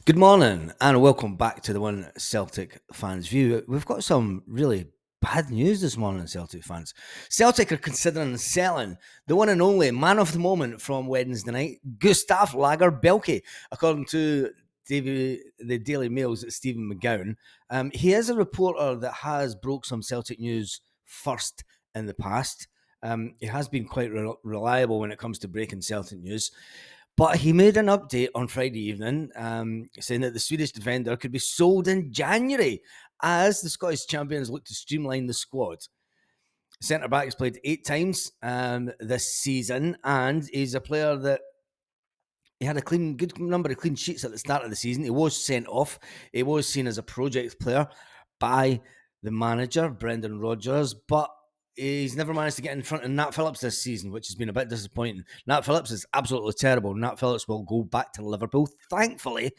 Good morning and welcome back to the One Celtic Fans View. We've got some really bad news this morning, Celtic fans. Celtic are considering selling the one and only man of the moment from Wednesday night, Gustav Lager-Belke, according to the Daily Mail's Stephen McGowan. He is a reporter that has broke some Celtic news first in the past. He has been quite reliable when it comes to breaking Celtic news. But he made an update on Friday evening saying that the Swedish defender could be sold in January as the Scottish champions look to streamline the squad. Centre-back has played 8 times this season, and he's a player that he had a good number of clean sheets at the start of the season. He was sent off. He was seen as a project player by the manager, Brendan Rodgers, but he's never managed to get in front of Nat Phillips this season, which has been a bit disappointing. Nat Phillips is absolutely terrible. Nat Phillips will go back to Liverpool, thankfully.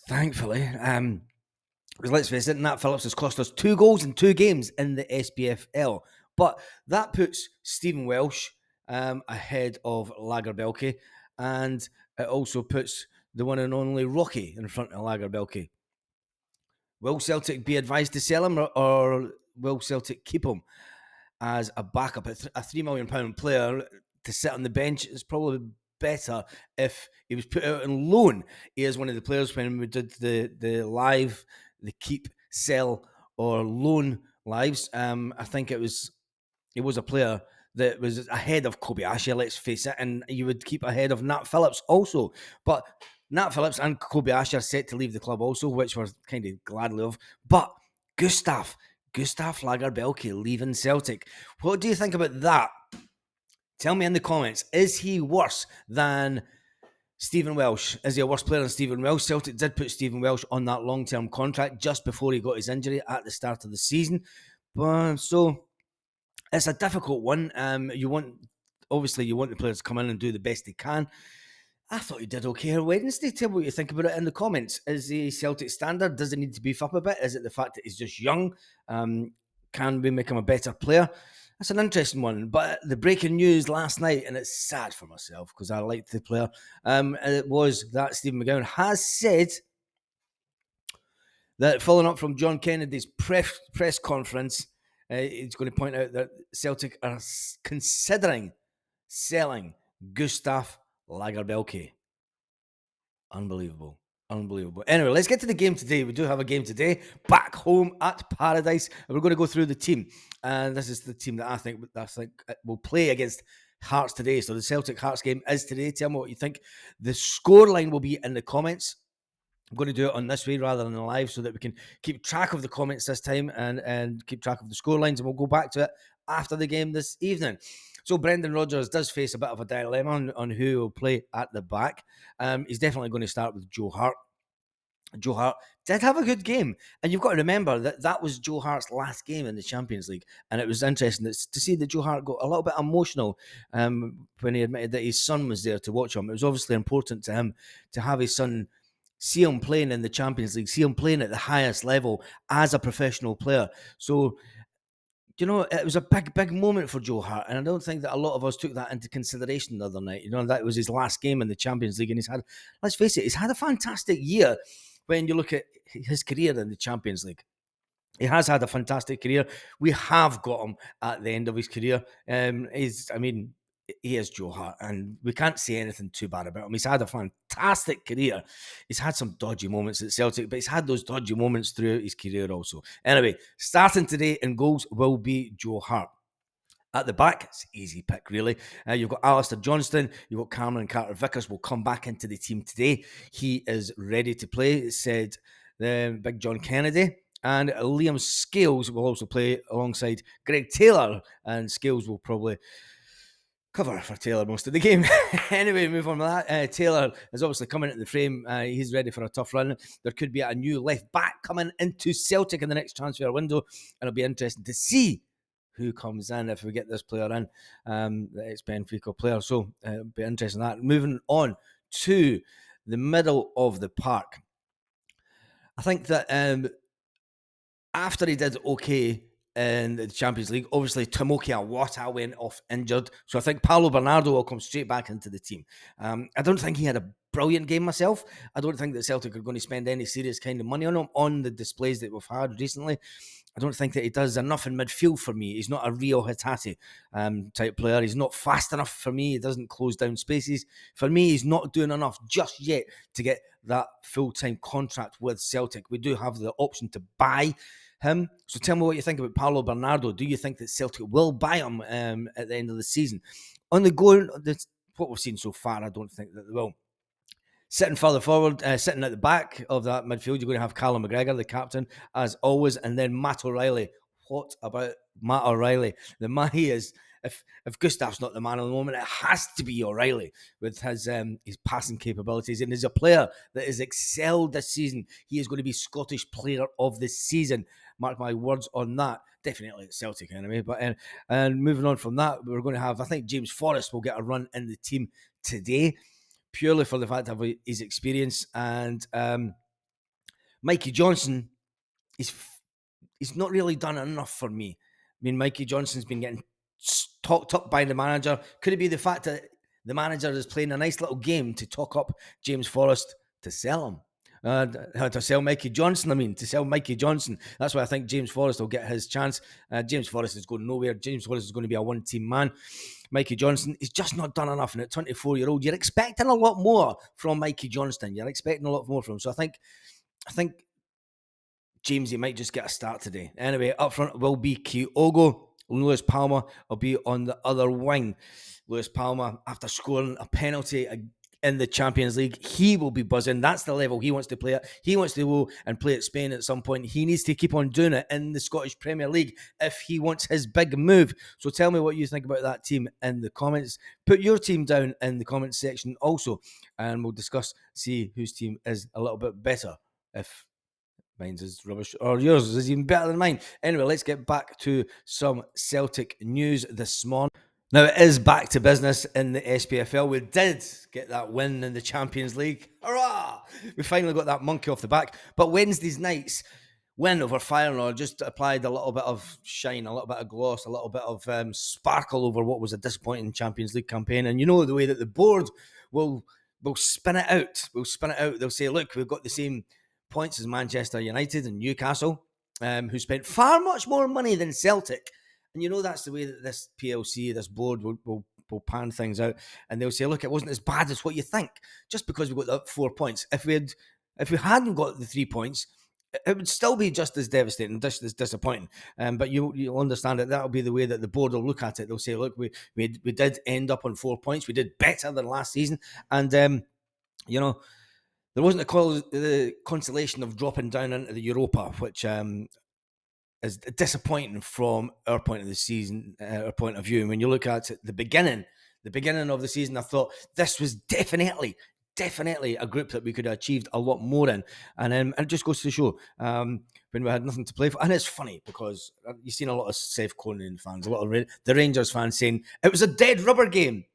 Because let's face it, Nat Phillips has cost us 2 goals in 2 games in the SPFL. But that puts Stephen Welsh ahead of Lager-Belke, and it also puts the one and only Rocky in front of Lager-Belke. Will Celtic be advised to sell him, or will Celtic keep him as a backup? A £3 million player to sit on the bench is probably better if he was put out on loan. He is one of the players when we did the keep, sell, or loan lives. I think he was a player that was ahead of Kobayashi, let's face it, and you would keep ahead of Nat Phillips also. But Nat Phillips and Kobayashi are set to leave the club also, which we're kind of gladly of. But Gustav Lager-Belke leaving Celtic. What do you think about that? Tell me in the comments. Is he worse than Stephen Welsh? Is he a worse player than Stephen Welsh? Celtic did put Stephen Welsh on that long-term contract just before he got his injury at the start of the season. So it's a difficult one. You want the players to come in and do the best they can. I thought he did okay on Wednesday. Tell me what you think about it in the comments. Is he Celtic standard? Does he need to beef up a bit? Is it the fact that he's just young? Can we make him a better player? That's an interesting one. But the breaking news last night, and it's sad for myself because I liked the player, it was that Stephen McGowan has said that following up from John Kennedy's press conference, he's going to point out that Celtic are considering selling Gustav Lager-Belke. Unbelievable. Anyway, let's get to the game today. We do have a game today, back home at Paradise, and we're going to go through the team. And this is the team that I think will play against Hearts today. So the Celtic Hearts game is today. Tell me what you think. The scoreline will be in the comments. I'm going to do it on this way rather than live so that we can keep track of the comments this time and keep track of the scorelines, and we'll go back to it after the game this evening. So Brendan Rodgers does face a bit of a dilemma on who will play at the back. He's definitely going to start with Joe Hart. Joe Hart did have a good game, and you've got to remember that was Joe Hart's last game in the Champions League, and it was interesting to see that Joe Hart got a little bit emotional when he admitted that his son was there to watch him. It was obviously important to him to have his son see him playing in the Champions League, see him playing at the highest level as a professional player. So, it was a big moment for Joe Hart, and I don't think that a lot of us took that into consideration the other night. That was his last game in the Champions League, and let's face it, he's had a fantastic year when you look at his career in the Champions League. He has had a fantastic career. We have got him at the end of his career. He is Joe Hart, and we can't say anything too bad about him. He's had a fantastic career. He's had some dodgy moments at Celtic, but he's had those dodgy moments throughout his career also. Anyway, starting today in goals will be Joe Hart. At the back, it's an easy pick, really. You've got Alistair Johnston. You've got Cameron Carter-Vickers will come back into the team today. He is ready to play, said the big John Kennedy. And Liam Scales will also play alongside Greg Taylor. And Scales will probably cover for Taylor most of the game. Anyway, move on with that. Taylor is obviously coming into the frame. He's ready for a tough run. There could be a new left back coming into Celtic in the next transfer window. And it'll be interesting to see who comes in if we get this player in. The ex-Benfica player. So it'll be interesting that. Moving on to the middle of the park. I think that after he did okay in the Champions League, obviously Tomoki Awata went off injured, so I think Paulo Bernardo will come straight back into the team. I don't think he had a brilliant game myself. I don't think that Celtic are going to spend any serious kind of money on him on the displays that we've had recently. I don't think that he does enough in midfield for me. He's not a Rio Hitati type player. He's not fast enough for me. He doesn't close down spaces. For me, he's not doing enough just yet to get that full-time contract with Celtic. We do have the option to buy him. So tell me what you think about Paulo Bernardo. Do you think that Celtic will buy him at the end of the season? On the goal, what we've seen so far, I don't think that they will. Sitting further forward, sitting at the back of that midfield, you're going to have Callum McGregor, the captain, as always, and then Matt O'Reilly. What about Matt O'Reilly? The man he is. If Gustav's not the man at the moment, it has to be O'Reilly with his passing capabilities. And as a player that has excelled this season, he is going to be Scottish Player of the Season. Mark my words on that. Definitely at Celtic anyway. But and moving on from that, we're going to have, I think James Forrest will get a run in the team today, purely for the fact of his experience. And Mikey Johnson, he's not really done enough for me. I mean, Mikey Johnson's been getting talked up by the manager. Could it be the fact that the manager is playing a nice little game to talk up James Forrest to sell him? To sell Mikey Johnson, to sell Mikey Johnson. That's why I think James Forrest will get his chance. James Forrest is going nowhere. James Forrest is going to be a one-team man. Mikey Johnson is just not done enough. And at 24-year-old, you're expecting a lot more from Mikey Johnston. You're expecting a lot more from him. So I think Jamesy might just get a start today. Anyway, up front will be Kyogo. Lewis Palmer will be on the other wing. Lewis Palmer, after scoring a penalty in the Champions League, he will be buzzing. That's the level he wants to play at. He wants to go and play at Spain at some point. He needs to keep on doing it in the Scottish Premier League if he wants his big move. So tell me what you think about that team in the comments. Put your team down in the comments section also, and we'll discuss, see whose team is a little bit better. If mine's is rubbish or yours is even better than mine. Anyway, let's get back to some Celtic news this morning. Now, it is back to business in the SPFL. We did get that win in the Champions League. Hurrah! We finally got that monkey off the back. But Wednesday's night's win over Feyenoord just applied a little bit of shine, a little bit of gloss, a little bit of sparkle over what was a disappointing Champions League campaign. And you know the way that the board will spin it out. They'll say, look, we've got the same points as Manchester United and Newcastle, who spent far much more money than Celtic. And you know that's the way that this PLC, this board will pan things out. And they'll say, look, it wasn't as bad as what you think, just because we got the 4 points. If we hadn't got the 3 points, it would still be just as devastating, just as disappointing. But you'll understand that that'll be the way that the board will look at it. They'll say, look, we did end up on 4 points. We did better than last season. And, there wasn't the consolation of dropping down into the Europa, which is disappointing from our point of the season, our point of view. And when you look at the beginning of the season, I thought this was definitely a group that we could have achieved a lot more in. And it just goes to show when we had nothing to play for. And it's funny because you've seen a lot of Seth Conan fans, a lot of the Rangers fans saying it was a dead rubber game.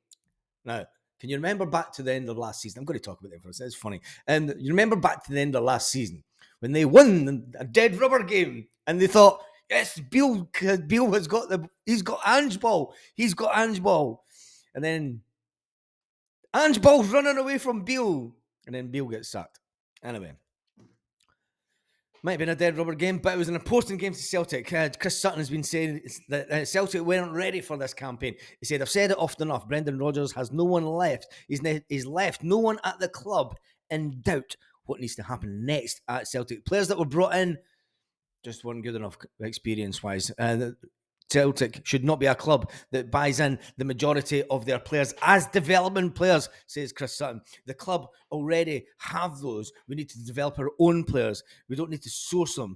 Now, can you remember back to the end of last season? I'm going to talk about it for a second. It's funny. And you remember back to the end of last season when they won a dead rubber game and they thought, yes, Beale has he's got Ange Ball. And then Ange Ball's running away from Beale. And then Beale gets sacked. Anyway. Might have been a dead rubber game, but it was an important game to Celtic. Chris Sutton has been saying that Celtic weren't ready for this campaign. He said, I've said it often enough. Brendan Rodgers has no one left. He's left no one at the club in doubt what needs to happen next at Celtic. Players that were brought in just weren't good enough experience-wise. Celtic should not be a club that buys in the majority of their players as development players, says Chris Sutton. The club already have those. We need to develop our own players. We don't need to source them.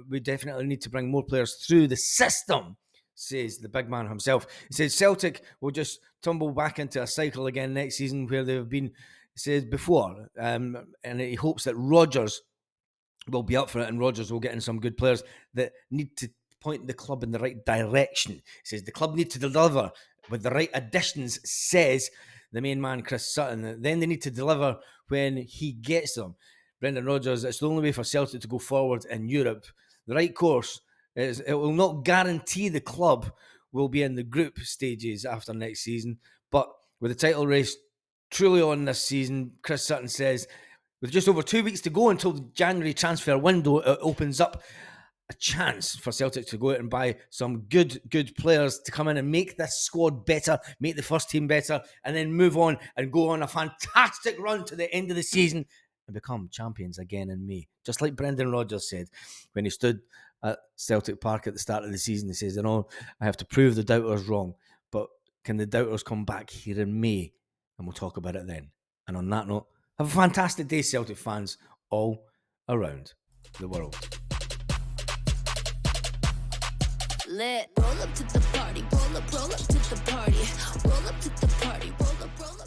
We definitely need to bring more players through the system, says the big man himself. He says Celtic will just tumble back into a cycle again next season where they've been, he says, before. And he hopes that Rodgers will be up for it and Rodgers will get in some good players that need to point the club in the right direction. He says the club need to deliver with the right additions, says the main man, Chris Sutton. Then they need to deliver when he gets them. Brendan Rodgers, it's the only way for Celtic to go forward in Europe. The right course is it will not guarantee the club will be in the group stages after next season, but with the title race truly on this season. Chris Sutton says, with just over 2 weeks to go until the January transfer window, it opens up a chance for Celtic to go out and buy some good players to come in and make this squad better, make the first team better, and then move on and go on a fantastic run to the end of the season and become champions again in May. Just like Brendan Rodgers said when he stood at Celtic Park at the start of the season. He says, I have to prove the doubters wrong, but can the doubters come back here in May? And we'll talk about it then. And on that note, have a fantastic day, Celtic fans, all around the world. Lit. Roll up to the party, roll up to the party, roll up to the party, roll up.